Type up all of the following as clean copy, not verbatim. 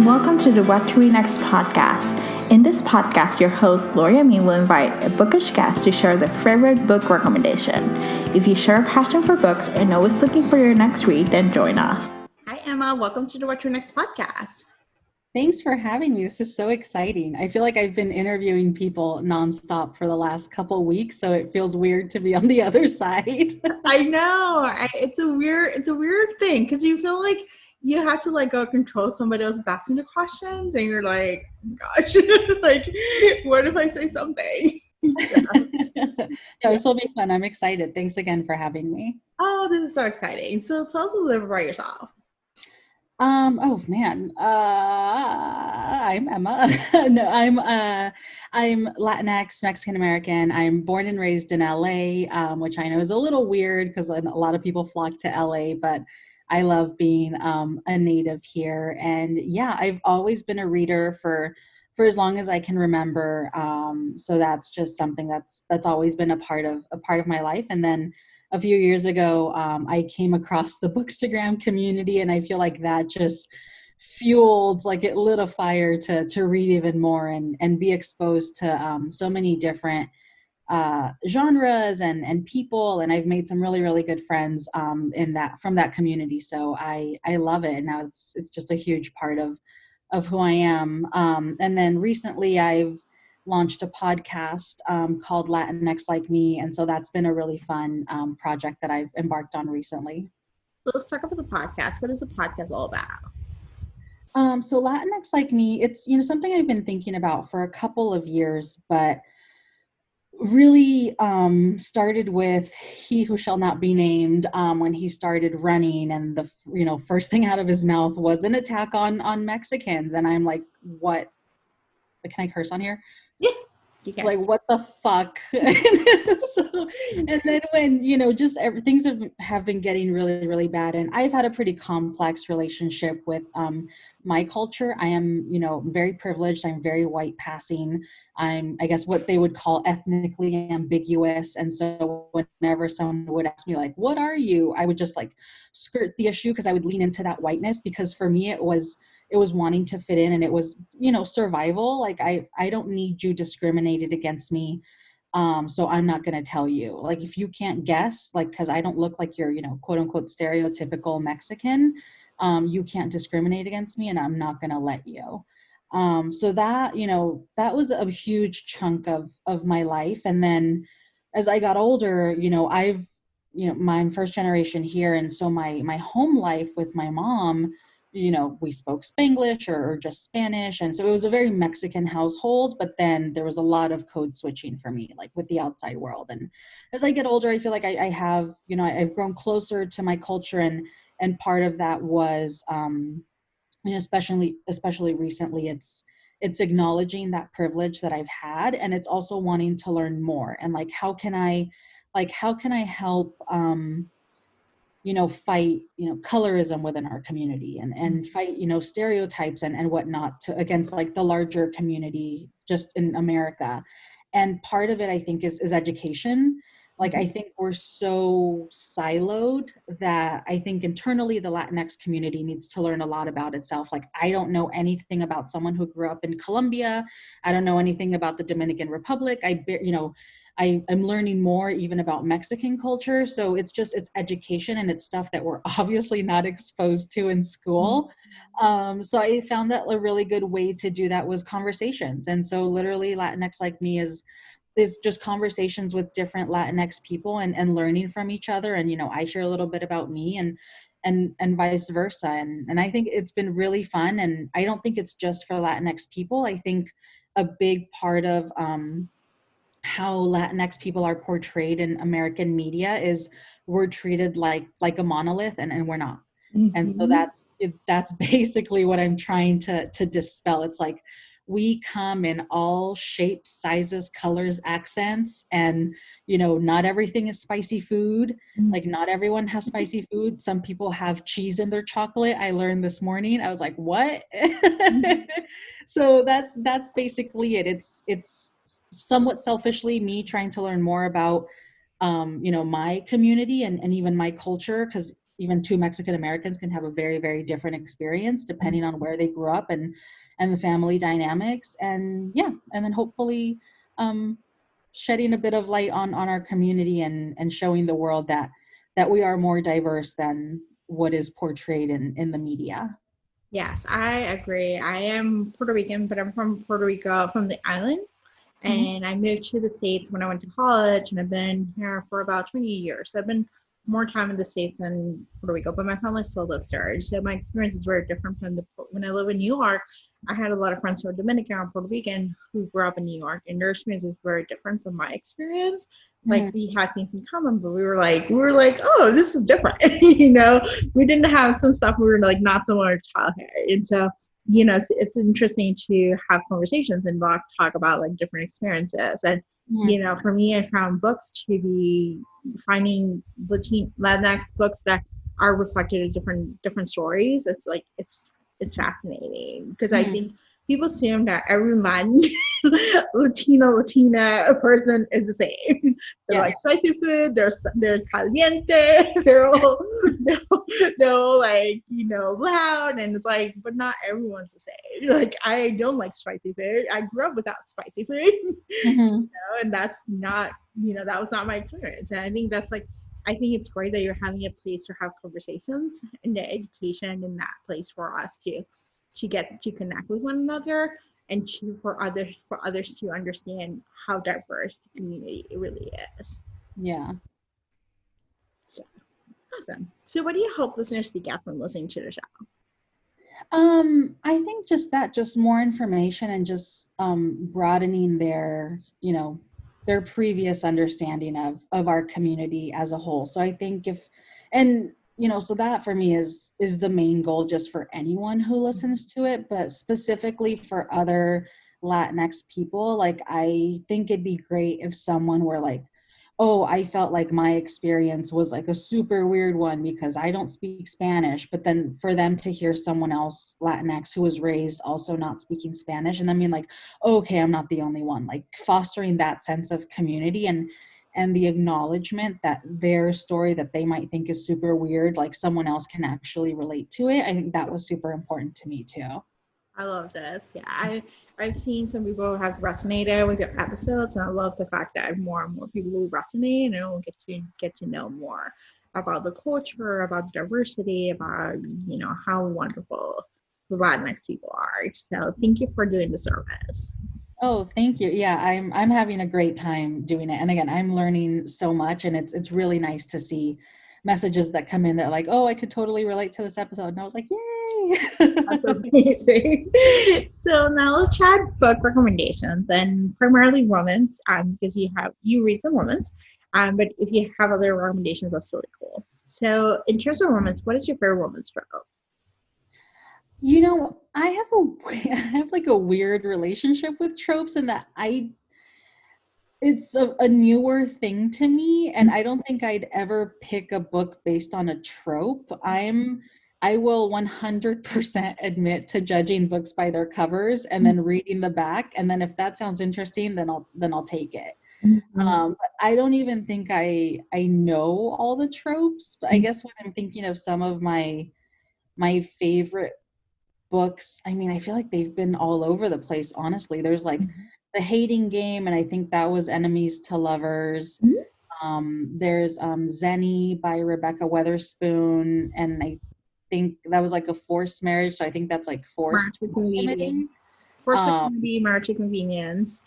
and welcome to the What to Read Next podcast. In this podcast, your host, Gloria Me, will invite a bookish guest to share their favorite book recommendation. If you share a passion for books and always looking for your next read, then join us. Hi, Emma. Welcome to the What to Read Next podcast. Thanks for having me. This is so exciting. I feel like I've been interviewing people nonstop for the last couple of weeks, so it feels weird to be on the other side. I know. It's a weird thing because you feel like you have to go control somebody else is asking the questions, and you're like, gosh, like, what if I say something? Yeah, this will be fun. I'm excited. Thanks again for having me. Oh, this is so exciting. So tell us a little bit about yourself. Oh man, I'm Emma. No, I'm Latinx, Mexican American. I'm born and raised in LA, which I know is a little weird because a lot of people flock to LA, but I love being a native here. And yeah, I've always been a reader for as long as I can remember. So that's just something that's always been a part of my life. And then a few years ago, I came across the Bookstagram community, and I feel like that just fueled, like it lit a fire to read even more and be exposed to so many different genres and people. And I've made some really, really good friends from that community. So I love it. And now it's just a huge part of who I am. And then recently I've launched a podcast called Latinx Like Me. And so that's been a really fun project that I've embarked on recently. So let's talk about the podcast. What is the podcast all about? So Latinx Like Me, it's something I've been thinking about for a couple of years, but really started with He Who Shall Not Be Named when he started running, and the first thing out of his mouth was an attack on Mexicans, and I'm like, what? Can I curse on here? Yeah, you can. Like, what the fuck? And then when just things have been getting really, really bad, and I've had a pretty complex relationship with my culture. I am very privileged. I'm very white passing. I'm, I guess, what they would call ethnically ambiguous. And so whenever someone would ask me like, what are you, I would just like skirt the issue because I would lean into that whiteness, because for me it was wanting to fit in, and it was survival. Like I don't need you discriminated against me, so I'm not going to tell you. Like, if you can't guess, like, because I don't look like your quote unquote stereotypical Mexican, you can't discriminate against me, and I'm not going to let you. So that that was a huge chunk of my life. And then as I got older, I've my first generation here, and so my home life with my mom, we spoke Spanglish or just Spanish. And so it was a very Mexican household, but then there was a lot of code switching for me, like with the outside world. And as I get older, I feel like I have, I've grown closer to my culture. And part of that was, especially recently, it's acknowledging that privilege that I've had. And it's also wanting to learn more. And how can I help, fight, colorism within our community, and fight, stereotypes and whatnot against like the larger community just in America. And part of it, I think, is education. Like, I think we're so siloed that I think internally the Latinx community needs to learn a lot about itself. Like, I don't know anything about someone who grew up in Colombia. I don't know anything about the Dominican Republic. I'm learning more even about Mexican culture. So it's education, and it's stuff that we're obviously not exposed to in school. So I found that a really good way to do that was conversations. And so literally Latinx Like Me is just conversations with different Latinx people and learning from each other. And, I share a little bit about me and vice versa. And I think it's been really fun. And I don't think it's just for Latinx people. I think a big part of, how Latinx people are portrayed in American media is we're treated like a monolith, and we're not. And so that's basically what I'm trying to dispel. It's like, we come in all shapes, sizes, colors, accents, and not everything is spicy food. Like, not everyone has spicy food. Some people have cheese in their chocolate. I learned this morning. I was like, what? So that's basically it. It's somewhat selfishly me trying to learn more about my community and even my culture, because even two Mexican Americans can have a very, very different experience depending on where they grew up and the family dynamics. And yeah, and then hopefully shedding a bit of light on our community and showing the world that we are more diverse than what is portrayed in the media. Yes, I agree. I am Puerto Rican, but I'm from Puerto Rico, from the island. Mm-hmm. And I moved to the States when I went to college, and I've been here for about 20 years. So I've been more time in the States than Puerto Rico, but my family still lives there. So my experience is very different from when I live in New York. I had a lot of friends who are Dominican or Puerto Rican who grew up in New York, and their experience is very different from my experience. Like, we had things in common, but we were like, oh, this is different. We didn't have some stuff. We were like not similar to childhood, and so it's interesting to have conversations and talk about like different experiences. And for me, I found books to be finding Latinx books that are reflected in different stories. It's like it's fascinating because I think people assume that every Latin Latina person is the same. They're like spicy food. They're caliente. They're all like loud, and it's like, but not everyone's the same. Like, I don't like spicy food. I grew up without spicy food, and that's not that was not my experience. And I think it's great that you're having a place to have conversations and the education in that place for us to get to connect with one another and for others to understand how diverse the community really is. Yeah. So awesome. So what do you hope listeners to get from listening to the show? I think just more information and just broadening their their previous understanding of our community as a whole. So I think so that for me is the main goal, just for anyone who listens to it, but specifically for other Latinx people. Like, I think it'd be great if someone were like, oh, I felt like my experience was like a super weird one because I don't speak Spanish, but then for them to hear someone else, Latinx, who was raised also not speaking Spanish, and then being like, oh, okay, I'm not the only one, like fostering that sense of community and the acknowledgement that their story that they might think is super weird, like someone else can actually relate to it. I think that was super important to me too. I love this. Yeah, I've seen some people have resonated with your episodes, and I love the fact that more and more people will resonate and will get to know more about the culture, about the diversity, about how wonderful the Latinx people are. So thank you for doing the service. Oh, thank you. Yeah, I'm having a great time doing it. And again, I'm learning so much, and it's really nice to see messages that come in that are like, oh, I could totally relate to this episode. And I was like, yay. That's amazing. So now let's chat book recommendations, and primarily romance, because you read some romance, but if you have other recommendations, that's really cool. So in terms of romance, what is your favorite romance trope? I have like a weird relationship with tropes, in that it's a newer thing to me, and I don't think I'd ever pick a book based on a trope. I will 100% admit to judging books by their covers and then reading the back, and then if that sounds interesting, then I'll take it. But I don't even think I know all the tropes. But I guess when I'm thinking of some of my favorite books, I mean, I feel like they've been all over the place, honestly. There's like The Hating Game, and I think that was enemies to lovers. There's Zenny by Rebecca Weatherspoon, and I think that was like a forced marriage, so I think that's like forced proximity. Forced proximity, marriage of convenience.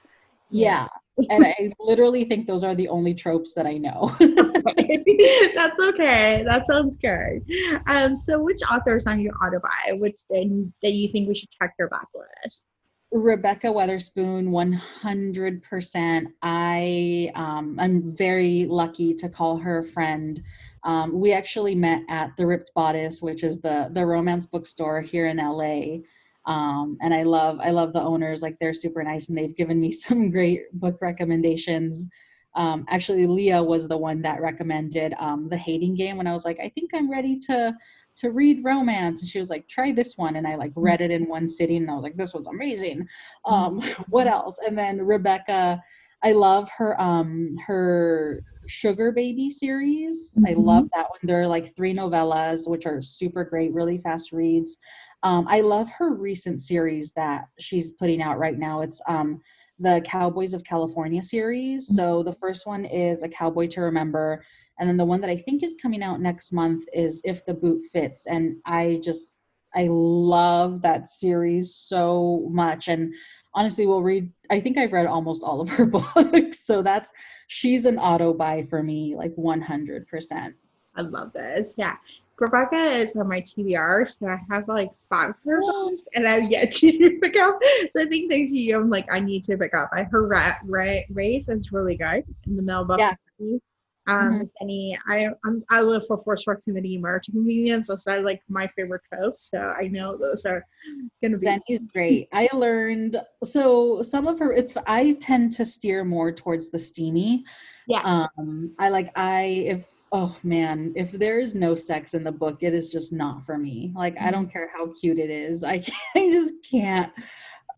Yeah. And I literally think those are the only tropes that I know. That's okay. That sounds good. So which authors on your autobi, that you think we should check their backlist? Rebecca Weatherspoon, 100%. I'm very lucky to call her a friend. We actually met at the Ripped Bodice, which is the romance bookstore here in LA. And I love the owners. Like, they're super nice, and they've given me some great book recommendations. Actually, Leah was the one that recommended The Hating Game when I was like, I think I'm ready to read romance, and she was like, try this one, and I like read it in one sitting, and I was like, this was amazing. What else? And then Rebecca, I love her Sugar Baby series. I love that one. There are like 3 novellas, which are super great, really fast reads. I love her recent series that she's putting out right now. It's the Cowboys of California series. So the first one is A Cowboy to Remember. And then the one that I think is coming out next month is If the Boot Fits. And I love that series so much. And honestly, I think I've read almost all of her books. So she's an auto buy for me, like 100%. I love this. Yeah. Rebecca is on my TBR, so I have like 5 of her books, and I've yet to pick up. So I think thanks to you, I'm like, I need to pick up. I heard Rafe is really good in the mailbox. Yeah. I live for forced proximity and marriage convenience, so that's like my favorite tropes. So I know those are gonna be. Zenny's great. I learned so some of her. I tend to steer more towards the steamy. Yeah. Oh man, if there is no sex in the book, it is just not for me. Like, I don't care how cute it is. I just can't.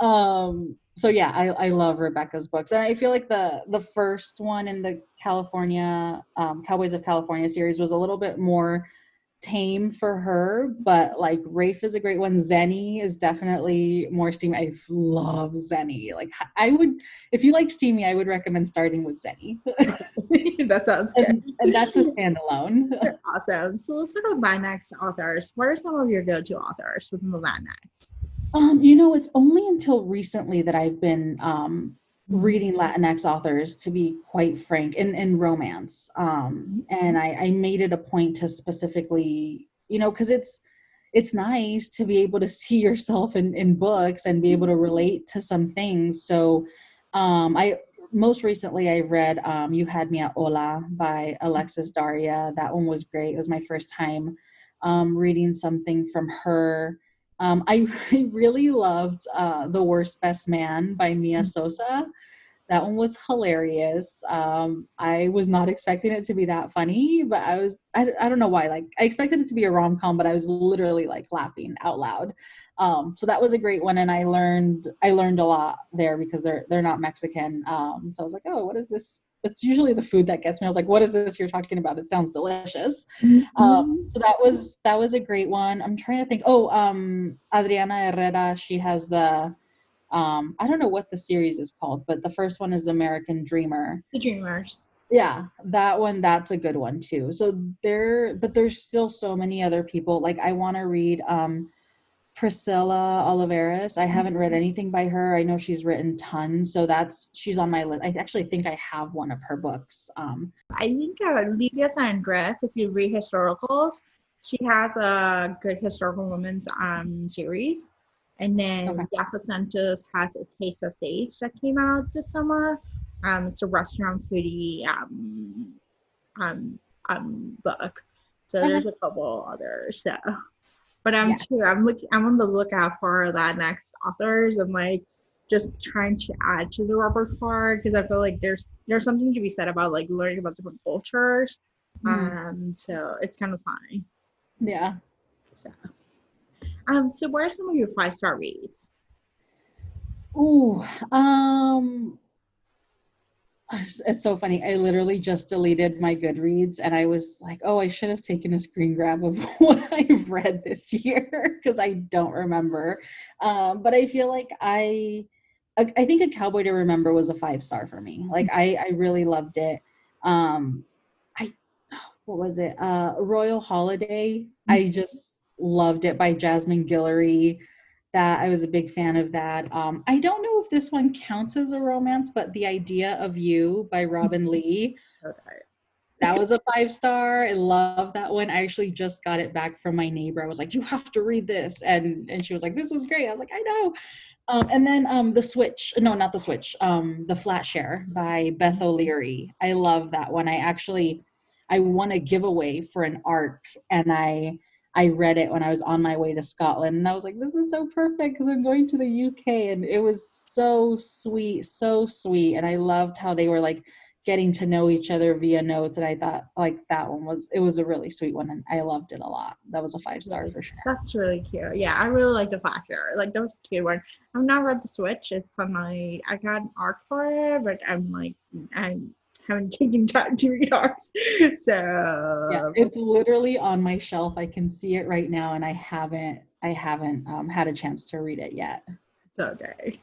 So yeah, I love Rebecca's books. And I feel like the first one in the California, Cowboys of California series was a little bit more tame for her, but like Rafe is a great one. Zenny is definitely more steamy. I love Zenny. Like, if you like steamy, I would recommend starting with Zenny. That sounds good. And that's a standalone. Awesome. So let's talk about Latinx authors. What are some of your go-to authors within the Latinx? It's only until recently that I've been reading Latinx authors, to be quite frank, in romance. And I made it a point to specifically, because it's nice to be able to see yourself in books and be able to relate to some things. So most recently I read You Had Me at Hola by Alexis Daria. That one was great. It was my first time reading something from her. I really loved The Worst Best Man by Mia Sosa. That one was hilarious. I was not expecting it to be that funny, but I don't know why. Like, I expected it to be a rom-com, but I was literally like laughing out loud. So that was a great one. And I learned a lot there because they're not Mexican. So I was like, oh, what is this? It's usually the food that gets me. I was like, what is this you're talking about? It sounds delicious. So that was a great one. I'm trying to think. Adriana Herrera, she has the, I don't know what the series is called, but the first one is American Dreamer. The Dreamers. Yeah, that one, that's a good one too. So there's still so many other people. Like, I want to read Priscilla Oliveras. I haven't read anything by her. I know she's written tons, so she's on my list. I actually think I have one of her books. I think Lidia San Andres, if you read historicals, she has a good historical women's series. And then Yafa Santos has A Taste of Sage that came out this summer. It's a restaurant foodie book. So there's a couple others. So, but I'm on the lookout for Latinx authors. I'm like just trying to add to the repertoire because I feel like there's something to be said about like learning about different cultures. So it's kind of fun. Yeah. So what are some of your 5-star reads? It's so funny. I literally just deleted my Goodreads and I was like, oh, I should have taken a screen grab of what I've read this year because I don't remember. But I feel like I think A Cowboy to Remember was a 5-star for me. Like, I really loved it. What was it? Royal Holiday. I just loved it, by Jasmine Guillory. That I was a big fan of that. I don't know if this one counts as a romance, but The Idea of You by Robin Lee. That was a 5-star. I love that one. I actually just got it back from my neighbor. I was like, you have to read this. And she was like, this was great. I was like, I know. And then The Flat Share by Beth O'Leary. I love that one. I won a giveaway for an ARC, and I read it when I was on my way to Scotland, and I was like, this is so perfect because I'm going to the UK. And it was so sweet. And I loved how they were like getting to know each other via notes. And I thought like that one was a really sweet one. And I loved it a lot. That was a 5-star for sure. That's really cute. Yeah, I really like the 5-star. Like, that was a cute one. I've not read The Switch. It's on I got an ARC for it, but I'm like, I haven't taken time to read ours. Yeah, So it's literally on my shelf. I can see it right now, and I haven't had a chance to read it yet. it's okay.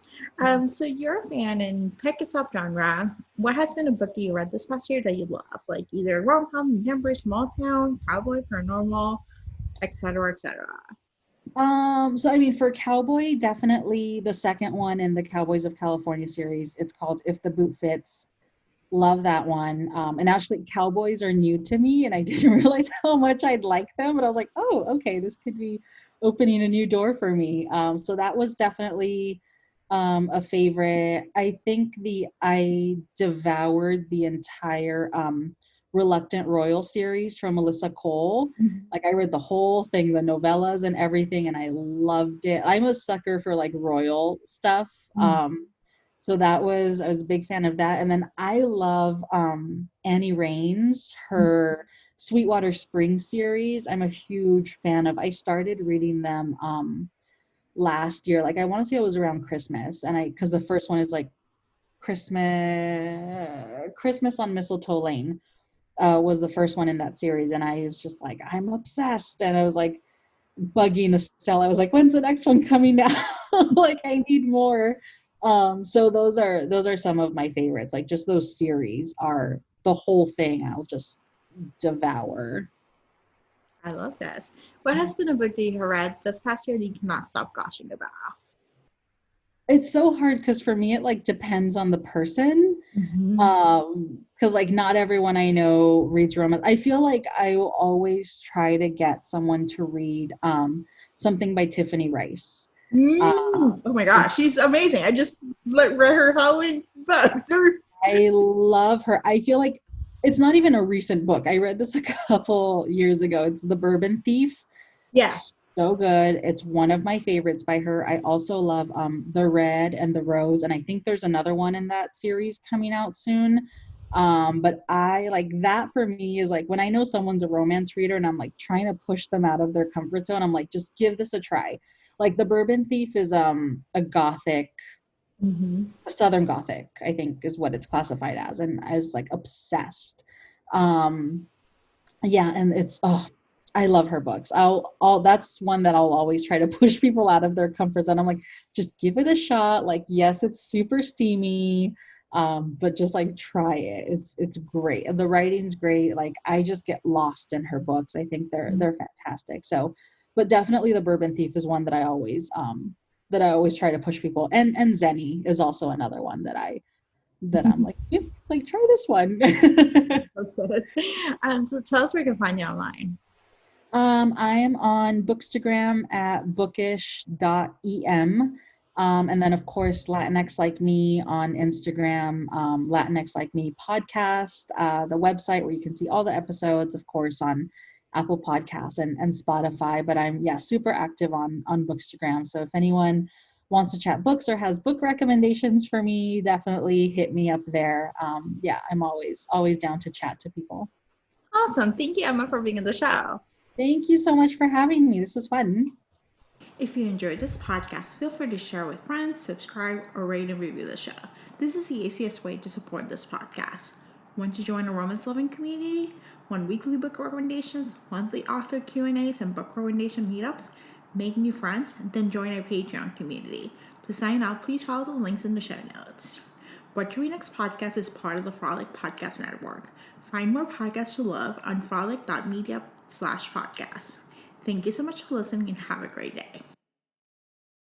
So you're a fan and pick a subgenre. What has been a book that you read this past year that you love? Like either rom-com, contemporary, small town, cowboy, paranormal, etc., etc. So I mean, for Cowboy, definitely the second one in the Cowboys of California series. It's called If the Boot Fits. Love that one. And actually, Cowboys are new to me, and I didn't realize how much I'd like them. But I was like, oh, okay, this could be opening a new door for me. So that was definitely a favorite. I think I devoured the entire Reluctant Royal series from Melissa Cole. Like I read the whole thing, the novellas and everything, and I loved it. I'm a sucker for like royal stuff. So I was a big fan of that. And then I love Annie Raines, her Sweetwater Springs series. I'm a huge fan of. I started reading them last year. Like I want to say it was around Christmas, and because the first one is like Christmas on Mistletoe Lane was the first one in that series, and I was just like, I'm obsessed, and I was like bugging Estelle. I was like, when's the next one coming out? Like I need more. So those are some of my favorites. Like just those series are the whole thing. I'll just devour. I love this. What has been a book that you have read this past year that you cannot stop gushing about? It's so hard because for me it like depends on the person. Because like not everyone I know reads romance. I feel like I will always try to get someone to read something by Tiffany Rice. Oh my gosh, she's amazing. I just read her Halloween books. I love her. I feel like it's not even a recent book. I read this a couple years ago. It's The Bourbon Thief. Yeah. So good. It's one of my favorites by her. I also love The Red and the Rose, and I think there's another one in that series coming out soon. But I like that for me is like when I know someone's a romance reader and I'm like trying to push them out of their comfort zone, I'm like, just give this a try. Like The Bourbon Thief is a gothic, a Southern Gothic, I think is what it's classified as, and I was like obsessed. Um, yeah, and it's I love her books. I'll that's one that I'll always try to push people out of their comfort zone. I'm like, just give it a shot. Like, yes, it's super steamy, but just like try it. It's great. And the writing's great. Like I just get lost in her books. I think they're fantastic. So, but definitely The Bourbon Thief is one that I always try to push people. And Zenny is also another one that I'm like, yeah, like try this one. Okay. So tell us where you can find you online. I am on Bookstagram at bookish.em. And then, of course, Latinx Like Me on Instagram, Latinx Like Me podcast, the website where you can see all the episodes, of course, on Apple Podcasts and Spotify. But I'm, super active on Bookstagram. So if anyone wants to chat books or has book recommendations for me, definitely hit me up there. I'm always down to chat to people. Awesome. Thank you, Emma, for being on the show. Thank you so much for having me. This was fun. If you enjoyed this podcast, feel free to share with friends, subscribe, or rate and review the show. This is the easiest way to support this podcast. Want to join a romance-loving community? Want weekly book recommendations, monthly author Q&As, and book recommendation meetups? Make new friends? Then join our Patreon community. To sign up, please follow the links in the show notes. What to Read Next podcast is part of the Frolic Podcast Network. Find more podcasts to love on frolic.media/podcast. Thank you so much for listening and have a great day.